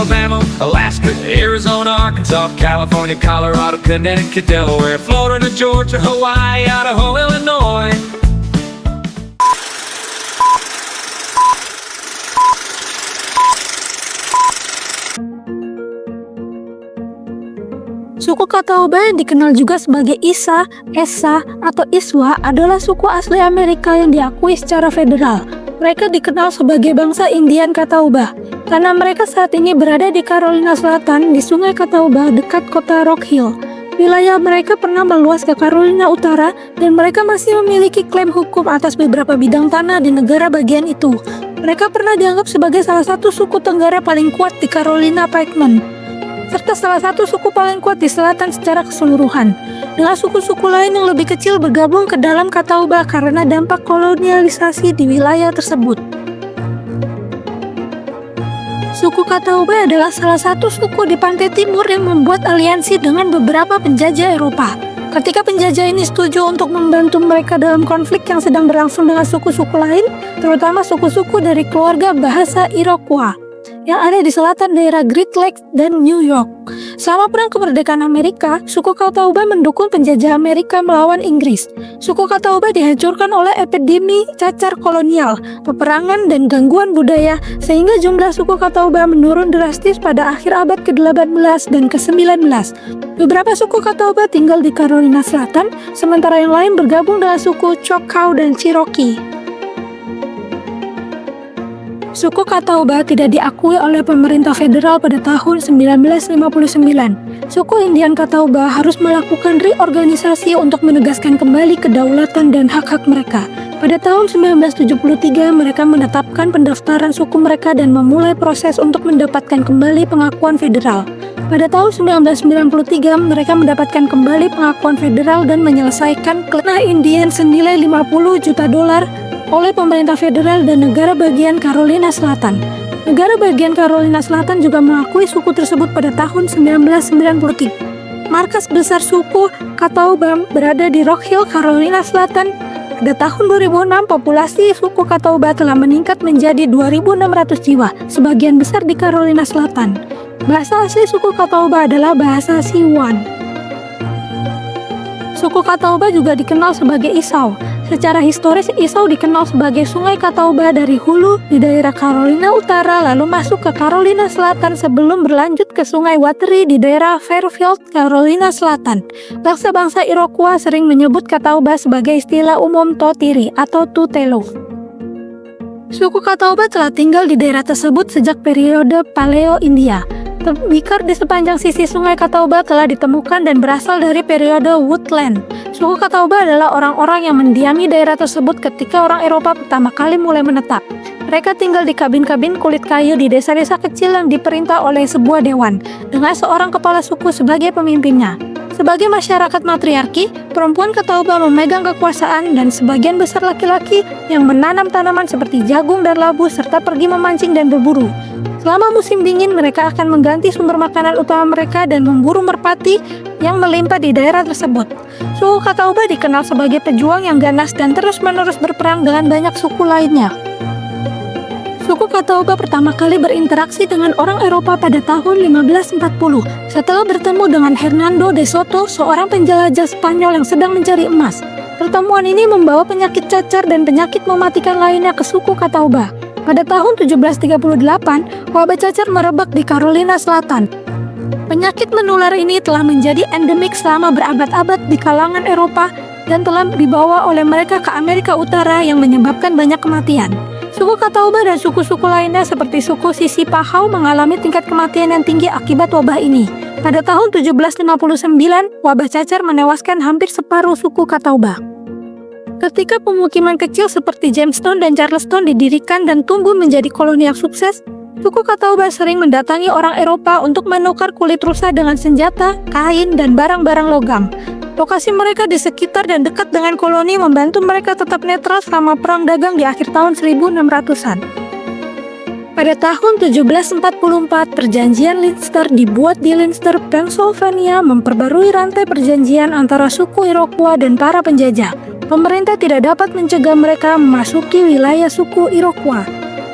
Alabama, Alaska, Arizona, Arkansas, California, Colorado, Connecticut, Delaware, Florida, Georgia, Hawaii, Idaho, Illinois. Suku Catawba yang dikenal juga sebagai Isa, Esa, atau Iswa adalah suku asli Amerika yang diakui secara federal. Mereka dikenal sebagai bangsa Indian Catawba karena mereka saat ini berada di Carolina Selatan di Sungai Catawba dekat kota Rock Hill. Wilayah mereka pernah meluas ke Carolina Utara dan mereka masih memiliki klaim hukum atas beberapa bidang tanah di negara bagian itu. Mereka pernah dianggap sebagai salah satu suku tenggara paling kuat di Carolina Pikeman, serta salah satu suku paling kuat di selatan secara keseluruhan, dengan suku-suku lain yang lebih kecil bergabung ke dalam Catawba karena dampak kolonialisasi di wilayah tersebut. Suku Catawba adalah salah satu suku di pantai timur yang membuat aliansi dengan beberapa penjajah Eropa. Ketika penjajah ini setuju untuk membantu mereka dalam konflik yang sedang berlangsung dengan suku-suku lain, terutama suku-suku dari keluarga bahasa Iroquois yang ada di selatan daerah Great Lakes dan New York. Selama Perang Kemerdekaan Amerika, suku Catawba mendukung penjajah Amerika melawan Inggris. Suku Catawba dihancurkan oleh epidemi cacar kolonial, peperangan, dan gangguan budaya, sehingga jumlah suku Catawba menurun drastis pada akhir abad ke-18 dan ke-19. Beberapa suku Catawba tinggal di Carolina Selatan, sementara yang lain bergabung dengan suku Choctaw dan Cherokee. Suku Catawba tidak diakui oleh pemerintah federal pada tahun 1959. Suku Indian Catawba harus melakukan reorganisasi untuk menegaskan kembali kedaulatan dan hak-hak mereka. Pada tahun 1973, mereka menetapkan pendaftaran suku mereka dan memulai proses untuk mendapatkan kembali pengakuan federal. Pada tahun 1993, mereka mendapatkan kembali pengakuan federal dan menyelesaikan klaim Indian senilai $50 juta oleh pemerintah federal dan negara bagian Carolina Selatan. Negara bagian Carolina Selatan juga mengakui suku tersebut pada tahun 1993. Markas besar suku Catawba berada di Rock Hill, Carolina Selatan. Pada tahun 2006, populasi suku Catawba telah meningkat menjadi 2.600 jiwa, sebagian besar di Carolina Selatan. Bahasa asli suku Catawba adalah bahasa Siouan. Suku Catawba juga dikenal sebagai Isau. Secara historis, Isau dikenal sebagai Sungai Catawba dari hulu di daerah Carolina Utara lalu masuk ke Carolina Selatan sebelum berlanjut ke Sungai Wateree di daerah Fairfield, Carolina Selatan. Bangsa-bangsa Iroquois sering menyebut Catawba sebagai istilah umum Totiri atau Tutelo. Suku Catawba telah tinggal di daerah tersebut sejak periode Paleo-India. Tembikar di sepanjang sisi Sungai Catawba telah ditemukan dan berasal dari periode Woodland. Suku Catawba adalah orang-orang yang mendiami daerah tersebut ketika orang Eropa pertama kali mulai menetap. Mereka tinggal di kabin-kabin kulit kayu di desa-desa kecil yang diperintah oleh sebuah dewan, dengan seorang kepala suku sebagai pemimpinnya. Sebagai masyarakat matriarki, perempuan Catawba memegang kekuasaan dan sebagian besar laki-laki yang menanam tanaman seperti jagung dan labu serta pergi memancing dan berburu. Selama musim dingin, mereka akan mengganti sumber makanan utama mereka dan memburu merpati yang melimpah di daerah tersebut. Suku Catawba dikenal sebagai pejuang yang ganas dan terus-menerus berperang dengan banyak suku lainnya. Suku Catawba pertama kali berinteraksi dengan orang Eropa pada tahun 1540 setelah bertemu dengan Hernando de Soto, seorang penjelajah Spanyol yang sedang mencari emas. Pertemuan ini membawa penyakit cacar dan penyakit mematikan lainnya ke suku Catawba. Pada tahun 1738, wabah cacar merebak di Carolina Selatan. Penyakit menular ini telah menjadi endemik selama berabad-abad di kalangan Eropa dan telah dibawa oleh mereka ke Amerika Utara yang menyebabkan banyak kematian. Suku Catawba dan suku-suku lainnya seperti suku Sisipahau mengalami tingkat kematian yang tinggi akibat wabah ini. Pada tahun 1759, wabah cacar menewaskan hampir separuh suku Catawba. Ketika pemukiman kecil seperti Jamestown dan Charleston didirikan dan tumbuh menjadi koloni yang sukses, suku Catawba sering mendatangi orang Eropa untuk menukar kulit rusa dengan senjata, kain, dan barang-barang logam. Lokasi mereka di sekitar dan dekat dengan koloni membantu mereka tetap netral selama perang dagang di akhir tahun 1600-an. Pada tahun 1744, perjanjian Lister dibuat di Lister, Pennsylvania, memperbarui rantai perjanjian antara suku Iroquois dan para penjajah. Pemerintah tidak dapat mencegah mereka memasuki wilayah suku Iroquois.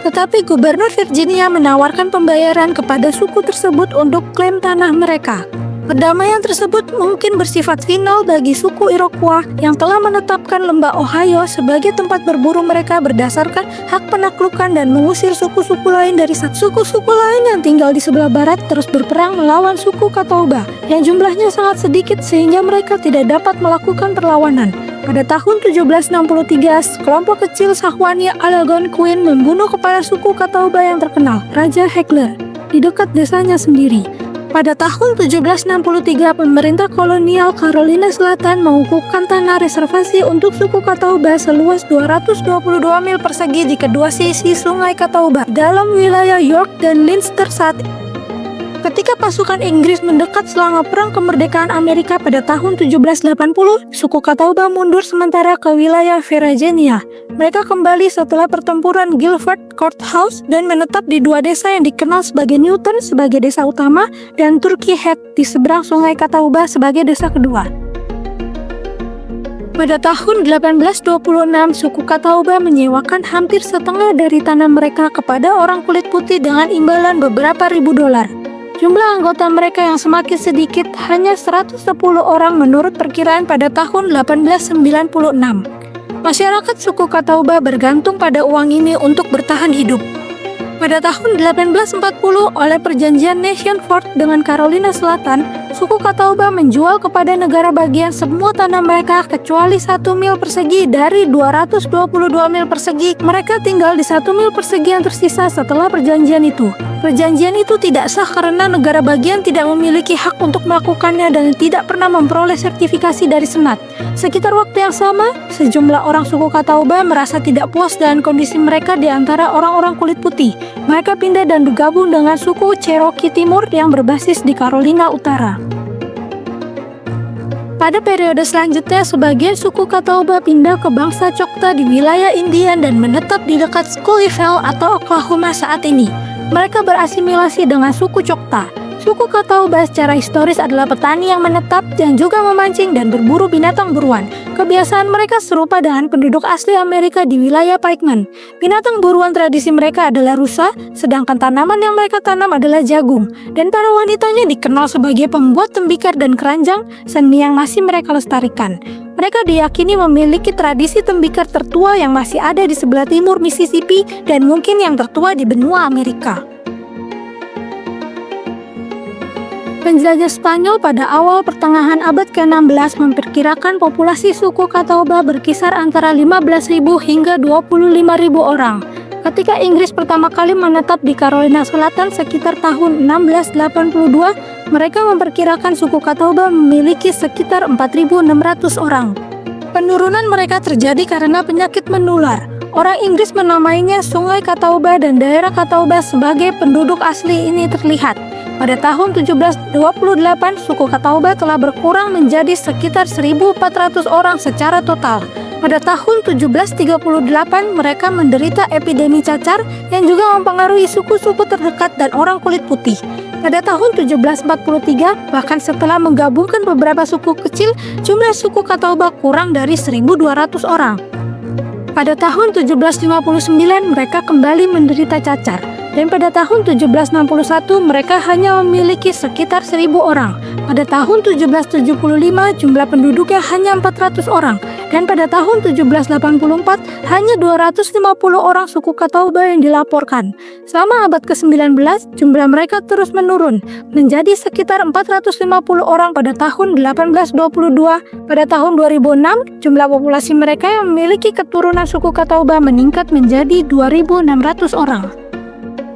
Tetapi Gubernur Virginia menawarkan pembayaran kepada suku tersebut untuk klaim tanah mereka. Perdamaian tersebut mungkin bersifat final bagi suku Iroquois yang telah menetapkan lembah Ohio sebagai tempat berburu mereka berdasarkan hak penaklukan dan mengusir suku-suku lain dari suku-suku lain yang tinggal di sebelah barat terus berperang melawan suku Catawba yang jumlahnya sangat sedikit sehingga mereka tidak dapat melakukan perlawanan. Pada tahun 1763, sekelompok kecil Sahwanya Algonquin membunuh kepala suku Catawba yang terkenal, Raja Hagler, di dekat desanya sendiri. Pada tahun 1763, pemerintah kolonial Carolina Selatan mengukuhkan tanah reservasi untuk suku Catawba seluas 222 mil persegi di kedua sisi sungai Catawba dalam wilayah York dan Leinster saat Ketika pasukan Inggris mendekat selama Perang Kemerdekaan Amerika pada tahun 1780, suku Catawba mundur sementara ke wilayah Virginia. Mereka kembali setelah pertempuran Guilford Courthouse dan menetap di dua desa yang dikenal sebagai Newton sebagai desa utama dan Turkey Head di seberang sungai Catawba sebagai desa kedua. Pada tahun 1826, suku Catawba menyewakan hampir setengah dari tanah mereka kepada orang kulit putih dengan imbalan beberapa ribu dolar. Jumlah anggota mereka yang semakin sedikit, hanya 110 orang menurut perkiraan pada tahun 1896. Masyarakat suku Catawba bergantung pada uang ini untuk bertahan hidup. Pada tahun 1840, oleh perjanjian Nation Fort dengan Carolina Selatan, suku Catawba menjual kepada negara bagian semua tanah mereka kecuali 1 mil persegi dari 222 mil persegi. Mereka tinggal di 1 mil persegi yang tersisa setelah perjanjian itu. Perjanjian itu tidak sah karena negara bagian tidak memiliki hak untuk melakukannya dan tidak pernah memperoleh sertifikasi dari Senat. Sekitar waktu yang sama, sejumlah orang suku Catawba merasa tidak puas dengan kondisi mereka di antara orang-orang kulit putih. Mereka pindah dan bergabung dengan suku Cherokee Timur yang berbasis di Carolina Utara. Pada periode selanjutnya, sebagian suku Catawba pindah ke bangsa Choctaw di wilayah Indian dan menetap di dekat Scullyville atau Oklahoma saat ini. Mereka berasimilasi dengan suku Choctaw. Suku Catawba secara historis adalah petani yang menetap dan juga memancing dan berburu binatang buruan. Kebiasaan mereka serupa dengan penduduk asli Amerika di wilayah Pikeman. Binatang buruan tradisi mereka adalah rusa, sedangkan tanaman yang mereka tanam adalah jagung. Dan para wanitanya dikenal sebagai pembuat tembikar dan keranjang, seni yang masih mereka lestarikan. Mereka diyakini memiliki tradisi tembikar tertua yang masih ada di sebelah timur Mississippi dan mungkin yang tertua di benua Amerika. Penjajah Spanyol pada awal pertengahan abad ke-16 memperkirakan populasi suku Catawba berkisar antara 15.000 hingga 25.000 orang. Ketika Inggris pertama kali menetap di Carolina Selatan sekitar tahun 1682, mereka memperkirakan suku Catawba memiliki sekitar 4.600 orang. Penurunan mereka terjadi karena penyakit menular. Orang Inggris menamainya Sungai Catawba dan daerah Catawba sebagai penduduk asli ini terlihat. Pada tahun 1728, suku Catawba telah berkurang menjadi sekitar 1.400 orang secara total. Pada tahun 1738, mereka menderita epidemi cacar yang juga mempengaruhi suku-suku terdekat dan orang kulit putih. Pada tahun 1743, bahkan setelah menggabungkan beberapa suku kecil, jumlah suku Catawba kurang dari 1.200 orang. Pada tahun 1759, mereka kembali menderita cacar. Dan pada tahun 1761 mereka hanya memiliki sekitar 1.000 orang. Pada tahun 1775 jumlah penduduknya hanya 400 orang. Dan pada tahun 1784 hanya 250 orang suku Catawba yang dilaporkan. Selama abad ke-19 jumlah mereka terus menurun menjadi sekitar 450 orang pada tahun 1822. Pada tahun 2006 jumlah populasi mereka yang memiliki keturunan suku Catawba meningkat menjadi 2.600 orang.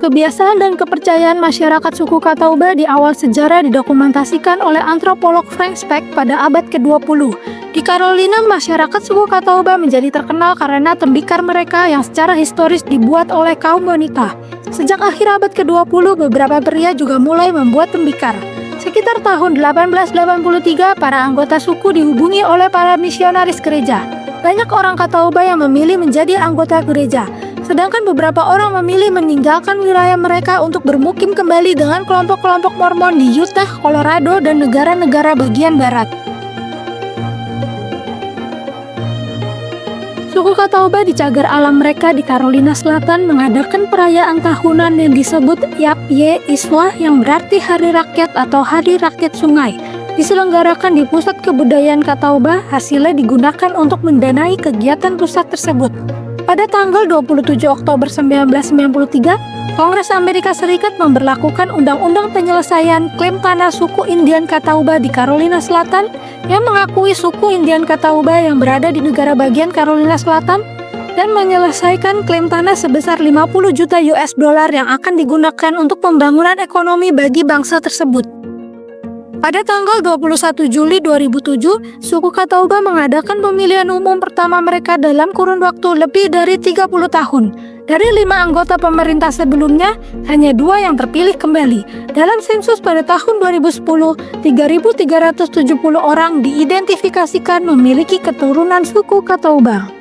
Kebiasaan dan kepercayaan masyarakat suku Catawba di awal sejarah didokumentasikan oleh antropolog Frank Speck pada abad ke-20. Di Carolina, masyarakat suku Catawba menjadi terkenal karena tembikar mereka yang secara historis dibuat oleh kaum wanita. Sejak akhir abad ke-20, beberapa pria juga mulai membuat tembikar. Sekitar tahun 1883, para anggota suku dihubungi oleh para misionaris gereja. Banyak orang Catawba yang memilih menjadi anggota gereja. Sedangkan beberapa orang memilih meninggalkan wilayah mereka untuk bermukim kembali dengan kelompok-kelompok Mormon di Utah, Colorado, dan negara-negara bagian barat. Suku Catawba di cagar alam mereka di Carolina Selatan mengadakan perayaan tahunan yang disebut Yap Ye Iswa yang berarti Hari Rakyat atau Hari Rakyat Sungai. Diselenggarakan di Pusat Kebudayaan Catawba, hasilnya digunakan untuk mendanai kegiatan pusat tersebut. Pada tanggal 27 Oktober 1993, Kongres Amerika Serikat memberlakukan Undang-Undang Penyelesaian Klaim Tanah Suku Indian Catawba di Carolina Selatan yang mengakui suku Indian Catawba yang berada di negara bagian Carolina Selatan dan menyelesaikan klaim tanah sebesar 50 juta US dollar yang akan digunakan untuk pembangunan ekonomi bagi bangsa tersebut. Pada tanggal 21 Juli 2007, suku Catawba mengadakan pemilihan umum pertama mereka dalam kurun waktu lebih dari 30 tahun. Dari 5 anggota pemerintah sebelumnya, hanya 2 yang terpilih kembali. Dalam sensus pada tahun 2010, 3.370 orang diidentifikasikan memiliki keturunan suku Catawba.